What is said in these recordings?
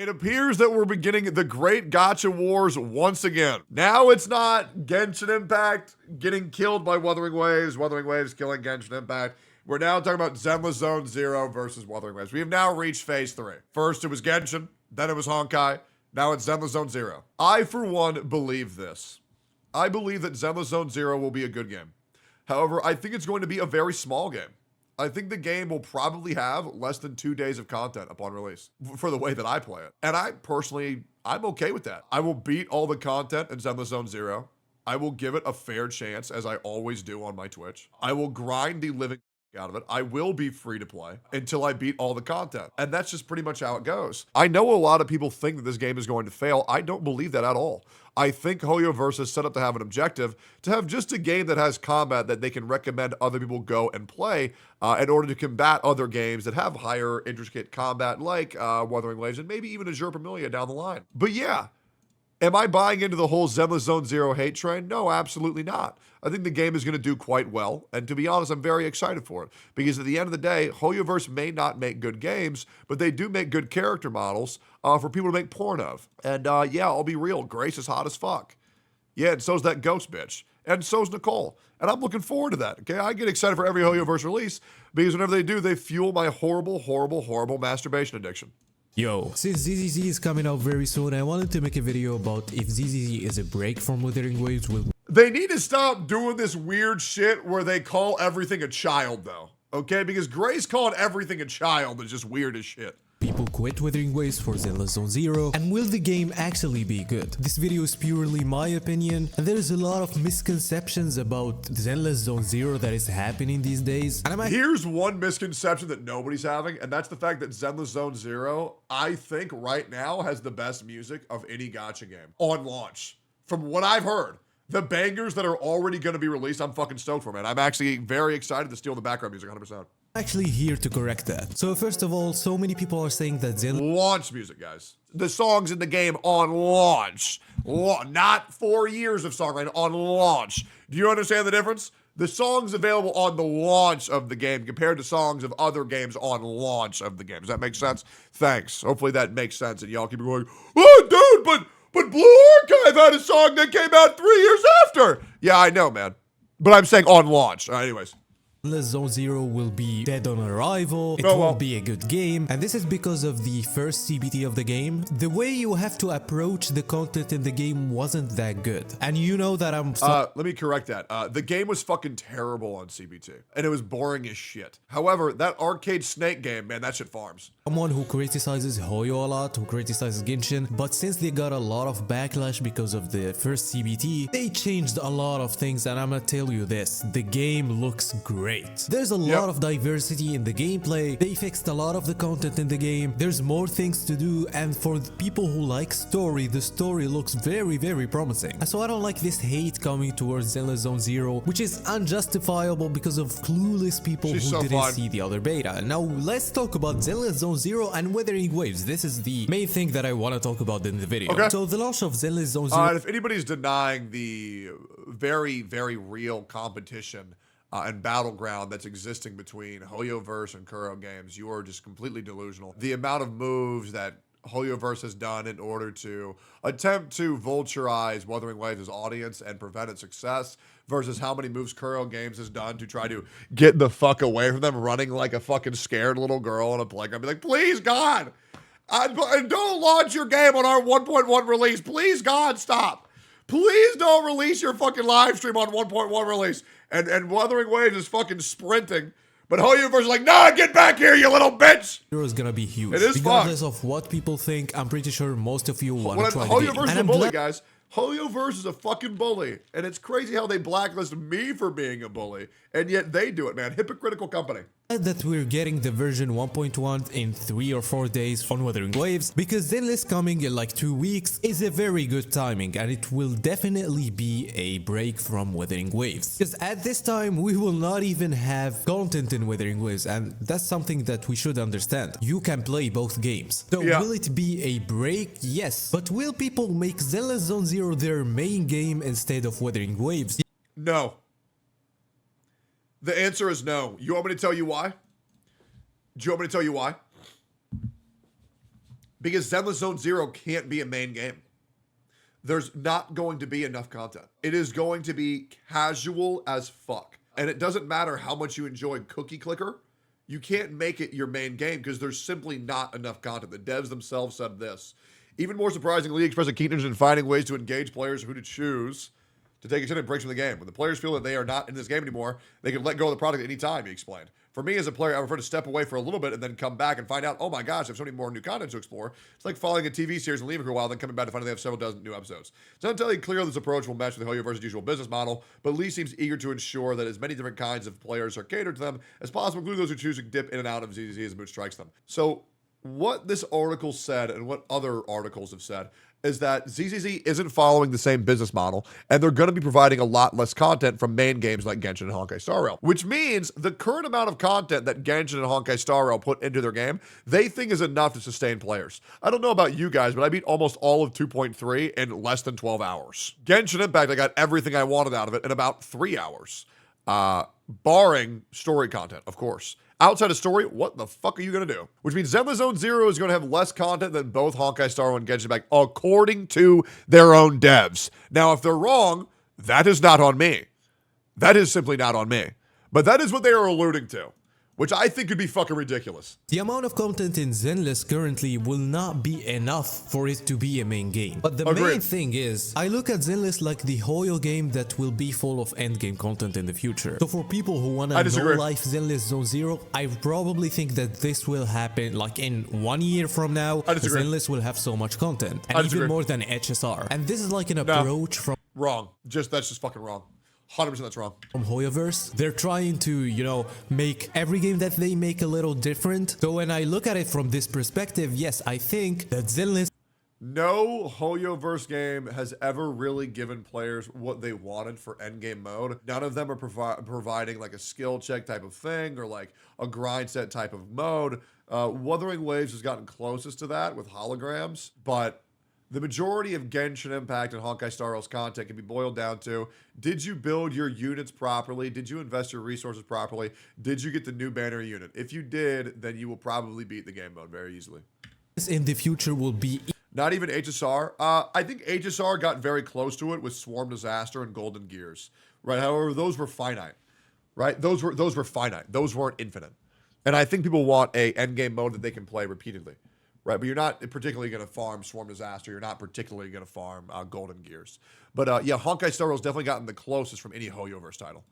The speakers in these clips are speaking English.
It appears that we're beginning the great gacha wars once again. Now it's not Genshin Impact getting killed by Wuthering Waves killing Genshin Impact. We're now talking about Zenless Zone Zero versus Wuthering Waves. We have now reached phase 3. First it was Genshin, then it was Honkai, now it's Zenless Zone Zero. I, for one, believe this. I believe that Zenless Zone Zero will be a good game. However, I think it's going to be a very small game. I think the game will probably have less than 2 days of content upon release for the way that I play it. And I'm okay with that. I will beat all the content in Zenless Zone Zero. I will give it a fair chance, as I always do on my Twitch. I will grind the living out of it. I will be free to play until I beat all the content. And that's just pretty much how it goes. I know a lot of people think that this game is going to fail. I don't believe that at all. I think HoYo is set up to have an objective, to have just a game that has combat that they can recommend other people go and play in order to combat other games that have higher intricate combat like Wuthering Waves and maybe even Azure Familia down the line. But yeah, am I buying into the whole Zenless Zone Zero hate train? No, absolutely not. I think the game is going to do quite well, and to be honest, I'm very excited for it, because at the end of the day, HoYoverse may not make good games, but they do make good character models for people to make porn of. And yeah, I'll be real, Grace is hot as fuck. Yeah, and so's that ghost bitch. And so's Nicole. And I'm looking forward to that, okay? I get excited for every HoYoverse release, because whenever they do, they fuel my horrible masturbation addiction. Yo, since ZZZ is coming out very soon, I wanted to make a video about if ZZZ is a break from Wuthering Waves with... They need to stop doing this weird shit where they call everything a child, though. Okay? Because Grace calling everything a child is just weird as shit. People quit Wuthering Waves for Zenless Zone Zero, and will the game actually be good? This video is purely my opinion, and there is a lot of misconceptions about Zenless Zone Zero that is happening these days. And Here's one misconception that nobody's having, and that's the fact that Zenless Zone Zero, I think right now, has the best music of any gacha game on launch. From what I've heard, the bangers that are already going to be released, I'm fucking stoked for, man. I'm actually very excited to steal the background music, 100%. Actually here to correct that. So first of all, so many people are saying that Zenless... Launch music, guys. The songs in the game on launch. Not 4 years of songwriting, on launch. Do you understand the difference? The songs available on the launch of the game compared to songs of other games on launch of the game. Does that make sense? Thanks. Hopefully that makes sense and y'all keep going, oh, dude, but Blue Archive had a song that came out 3 years after. Yeah, I know, man. But I'm saying on launch. Anyways. Zenless Zone Zero will be dead on arrival, it won't be a good game, and this is because of the first CBT of the game. The way you have to approach the content in the game wasn't that good. And you know that let me correct that. The game was fucking terrible on CBT, and it was boring as shit. However, that arcade snake game, man, that shit farms. Someone who criticizes HoYo a lot, who criticizes Genshin, but since they got a lot of backlash because of the first CBT, they changed a lot of things, and I'm gonna tell you this, the game looks great. There's a lot of diversity in the gameplay, they fixed a lot of the content in the game, there's more things to do, and for the people who like story, the story looks very promising. So I don't like this hate coming towards Zenless Zone Zero, which is unjustifiable because of clueless people who didn't see the other beta. Now let's talk about Zenless Zone Zero and Wuthering Waves. This is the main thing that I want to talk about in the video. Okay. So the launch of Zenless Zone Zero... if anybody's denying the very real competition and battleground that's existing between HoYoverse and Kuro games, you are just completely delusional. The amount of moves that HoYoverse has done in order to attempt to vulturize Wuthering Waves' audience and prevent its success versus how many moves Kuro Games has done to try to get the fuck away from them, running like a fucking scared little girl on a playground. Be like, please, God, don't launch your game on our 1.1 release. Please, God, stop. Please don't release your fucking live stream on 1.1 release. And Wuthering Waves is fucking sprinting. But HoYoverse is like, nah, get back here, you little bitch! Zero is gonna be huge. It is regardless of what people think, I'm pretty sure most of you want to try the game. HoYoverse is a bully, guys. HoYoverse is a fucking bully. And it's crazy how they blacklist me for being a bully. And yet they do it, man. Hypocritical company. That we're getting the version 1.1 in 3 or 4 days on Wuthering Waves, because Zenless coming in like 2 weeks is a very good timing, and it will definitely be a break from Wuthering Waves. Because at this time we will not even have content in Wuthering Waves, and that's something that we should understand. You can play both games. So will it be a break? Yes. But will people make Zenless Zone Zero their main game instead of Wuthering Waves? No. The answer is no. You want me to tell you why? Do you want me to tell you why? Because Zenless Zone Zero can't be a main game. There's not going to be enough content. It is going to be casual as fuck. And it doesn't matter how much you enjoy Cookie Clicker. You can't make it your main game because there's simply not enough content. The devs themselves said this. Even more surprisingly, expressed a keen interest in finding ways to engage players who to choose to take extended breaks from the game. When the players feel that they are not in this game anymore, they can let go of the product at any time, he explained. For me as a player, I prefer to step away for a little bit and then come back and find out, oh my gosh, I have so many more new content to explore. It's like following a TV series and leaving for a while, then coming back to find out they have several dozen new episodes. It's not entirely clear this approach will match with the HoYo versus usual business model, but Lee seems eager to ensure that as many different kinds of players are catered to them as possible, including those who choose to dip in and out of ZZZ as the mood strikes them. So what this article said and what other articles have said is that ZZZ isn't following the same business model, and they're going to be providing a lot less content from main games like Genshin and Honkai Star Rail, which means the current amount of content that Genshin and Honkai Star Rail put into their game, they think is enough to sustain players. I don't know about you guys, but I beat almost all of 2.3 in less than 12 hours. Genshin Impact, I got everything I wanted out of it in about 3 hours. Barring story content, of course. Outside of story, what the fuck are you going to do? Which means Zenless Zone Zero is going to have less content than both Honkai Star Rail and Genshin Impact, according to their own devs. Now, if they're wrong, that is not on me. That is simply not on me. But that is what they are alluding to, which I think could be fucking ridiculous. The amount of content in Zenless currently will not be enough for it to be a main game. But the main thing is, I look at Zenless like the HoYo game that will be full of endgame content in the future. So for people who want to know life Zenless Zone Zero, I probably think that this will happen like in 1 year from now. Zenless will have so much content, and even more than HSR. And this is like an approach from... Wrong. That's just fucking wrong. 100% that's wrong. From HoYoverse, they're trying to, you know, make every game that they make a little different. So when I look at it from this perspective, yes, I think that Zenless... No HoYoverse game has ever really given players what they wanted for endgame mode. None of them are providing like a skill check type of thing or like a grind set type of mode. Wuthering Waves has gotten closest to that with holograms, but the majority of Genshin Impact and Honkai Star Rail's content can be boiled down to, did you build your units properly? Did you invest your resources properly? Did you get the new banner unit? If you did, then you will probably beat the game mode very easily. In the future will be... Not even HSR. I think HSR got very close to it with Swarm Disaster and Golden Gears. Right? However, those were finite. Right? Those were finite. Those weren't infinite. And I think people want a endgame mode that they can play repeatedly. Right, but you're not particularly going to farm Swarm Disaster. You're not particularly going to farm Golden Gears. But yeah, Honkai Star Rail's definitely gotten the closest from any HoYoverse title.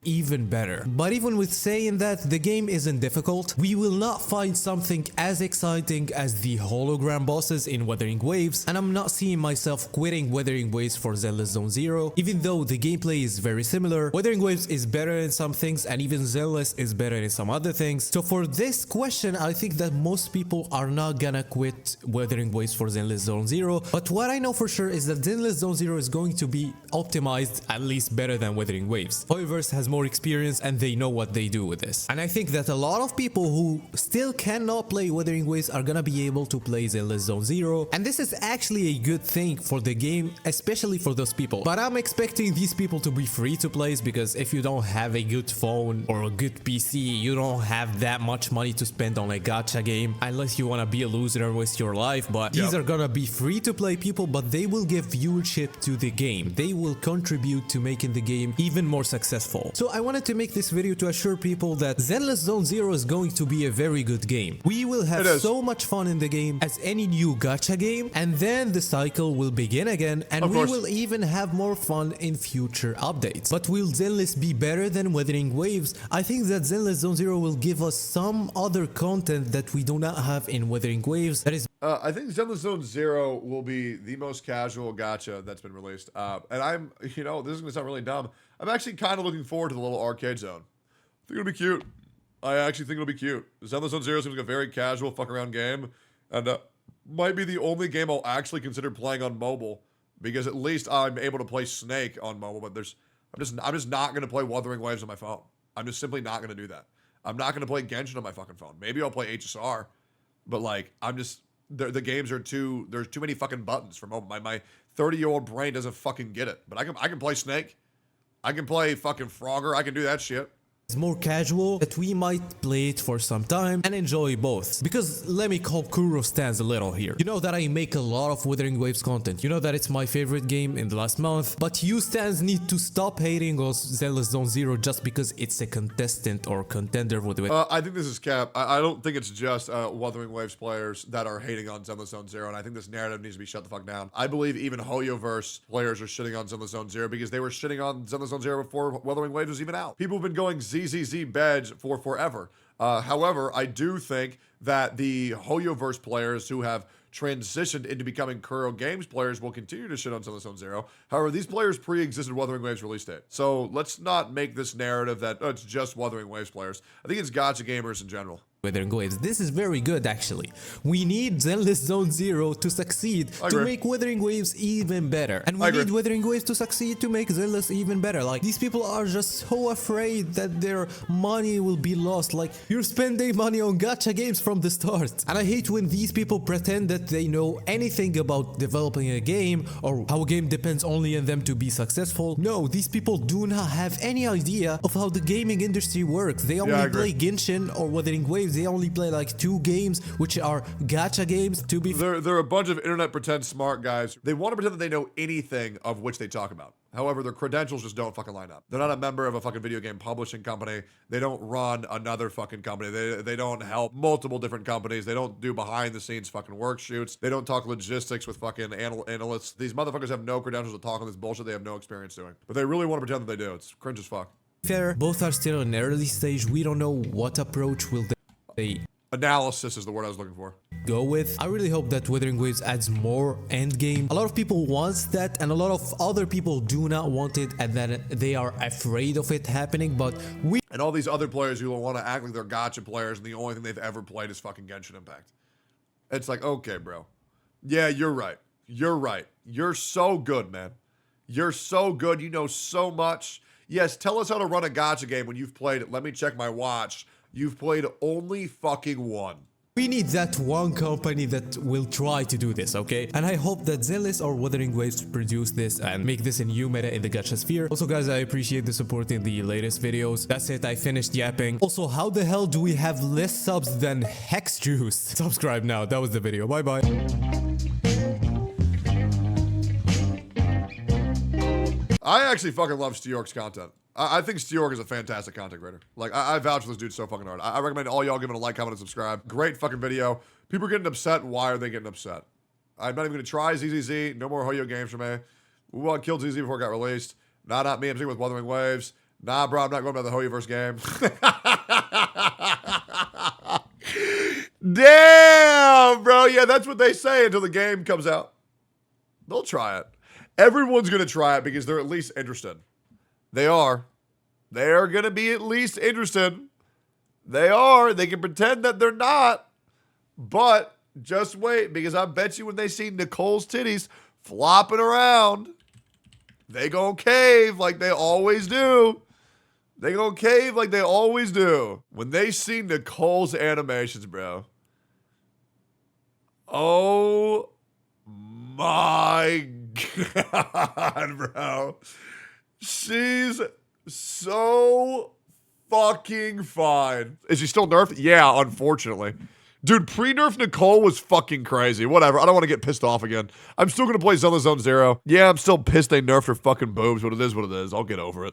Even better. But even with saying that the game isn't difficult, we will not find something as exciting as the hologram bosses in Wuthering Waves, and I'm not seeing myself quitting Wuthering Waves for Zenless Zone Zero. Even though the gameplay is very similar, Wuthering Waves is better in some things and even Zenless is better in some other things. So for this question, I think that most people are not gonna quit Wuthering Waves for Zenless Zone Zero, but what I know for sure is that Zenless Zone Zero is going to be optimized at least better than Wuthering Waves. HoYoverse has more experience and they know what they do with this. And I think that a lot of people who still cannot play Wuthering Waves are gonna be able to play Zenless Zone Zero, and this is actually a good thing for the game, especially for those people. But I'm expecting these people to be free to play, because if you don't have a good phone or a good PC, you don't have that much money to spend on a gacha game unless you want to be a loser and waste your life. But these are gonna be free to play people, but they will give viewership to the game. They will contribute to making the game even more successful. So I wanted to make this video to assure people that Zenless Zone Zero is going to be a very good game. We will have so much fun in the game as any new gacha game, and then the cycle will begin again, and we will even have more fun in future updates. But will Zenless be better than Wuthering Waves? I think that Zenless Zone Zero will give us some other content that we do not have in Wuthering Waves. That is I think Zenless Zone Zero will be the most casual gacha that's been released. And I'm, you know, this is going to sound really dumb. I'm actually kind of looking forward to the little arcade zone. I think it'll be cute. I actually think it'll be cute. Zenless Zone Zero seems like a very casual fuck around game, and might be the only game I'll actually consider playing on mobile, because at least I'm able to play Snake on mobile. But I'm just not going to play Wuthering Waves on my phone. I'm just simply not going to do that. I'm not going to play Genshin on my fucking phone. Maybe I'll play HSR, but like I'm just. The games are there's too many fucking buttons for mobile. My 30-year-old brain doesn't fucking get it. But I can play Snake. I can play fucking Frogger. I can do that shit. is more casual, that we might play it for some time and enjoy both. Because let me call Kuro stands a little here. You know that I make a lot of Wuthering Waves content. You know that it's my favorite game in the last month. But you stands need to stop hating on Zenless Zone Zero just because it's a contestant or contender with it. I think this is cap. I don't think it's just Wuthering Waves players that are hating on Zenless Zone Zero, and I think this narrative needs to be shut the fuck down. I believe even HoYoverse players are shitting on Zenless Zone Zero because they were shitting on Zenless Zone Zero before Wuthering Waves was even out. People have been going ZZZ Bedge for forever. However, I do think that the HoYoverse players who have transitioned into becoming Kuro Games players will continue to shit on Zenless Zone Zero. However, these players pre-existed Wuthering Waves release date. So let's not make this narrative that it's just Wuthering Waves players. I think it's gacha gamers in general. Wuthering Waves. This is very good actually. We need Zenless Zone Zero to succeed to make Wuthering Waves even better. And we need Wuthering Waves to succeed to make Zenless even better. Like, these people are just so afraid that their money will be lost. Like, you're spending money on gacha games from the start. And I hate when these people pretend that they know anything about developing a game or how a game depends only on them to be successful. No, these people do not have any idea of how the gaming industry works. They only play Genshin or Wuthering Waves. They only play like 2 games, which are gacha games. To be they're a bunch of internet pretend smart guys. They want to pretend that they know anything of which they talk about. However, their credentials just don't fucking line up. They're not a member of a fucking video game publishing company. They don't run another fucking company. They don't help multiple different companies. They don't do behind the scenes fucking work shoots. They don't talk logistics with fucking analysts. These motherfuckers have no credentials to talk on this bullshit they have no experience doing. But they really want to pretend that they do. It's cringe as fuck. Fair, both are still in an early stage. We don't know what approach will they analysis is the word I was looking for. Go with. I really hope that Wuthering Waves adds more endgame. A lot of people want that and a lot of other people do not want it and that they are afraid of it happening, but we and all these other players who want to act like they're gacha players and the only thing they've ever played is fucking Genshin Impact. It's like, okay, bro. Yeah, you're right. You're right. You're so good, man. You're so good. You know so much. Yes, tell us how to run a gacha game when you've played it. Let me check my watch. You've played only fucking one. We need that one company that will try to do this, okay? And I hope that Zenless or Wuthering Waves produce this and make this a new meta in the gacha sphere. Also, guys, I appreciate the support in the latest videos. That's it, I finished yapping. Also, how the hell do we have less subs than Hex Juice? Subscribe now. That was the video. Bye-bye. I actually fucking love Steork's content. I think Steork is a fantastic content creator. Like, I vouch for this dude so fucking hard. I recommend all y'all give it a like, comment, and subscribe. Great fucking video. People are getting upset. Why are they getting upset? I'm not even going to try ZZZ. No more HoYo games for me. We want killed ZZ before it got released. Nah, not me. I'm sticking with Wuthering Waves. Nah, bro, I'm not going by the HoYoverse game. Damn, bro. Yeah, that's what they say until the game comes out. They'll try it. Everyone's going to try it because they're at least interested. They are. They're going to be at least interested. They are. They can pretend that they're not. But just wait, because I bet you when they see Nicole's titties flopping around, they gonna cave like they always do. They gonna cave like they always do. When they see Nicole's animations, bro. Oh my God, bro. She's so fucking fine. Is she still nerfed? Yeah, unfortunately. Dude, pre-nerf Nicole was fucking crazy. Whatever, I don't want to get pissed off again. I'm still going to play Zenless Zone Zero. Yeah, I'm still pissed they nerfed her fucking boobs, but it is what it is. I'll get over it.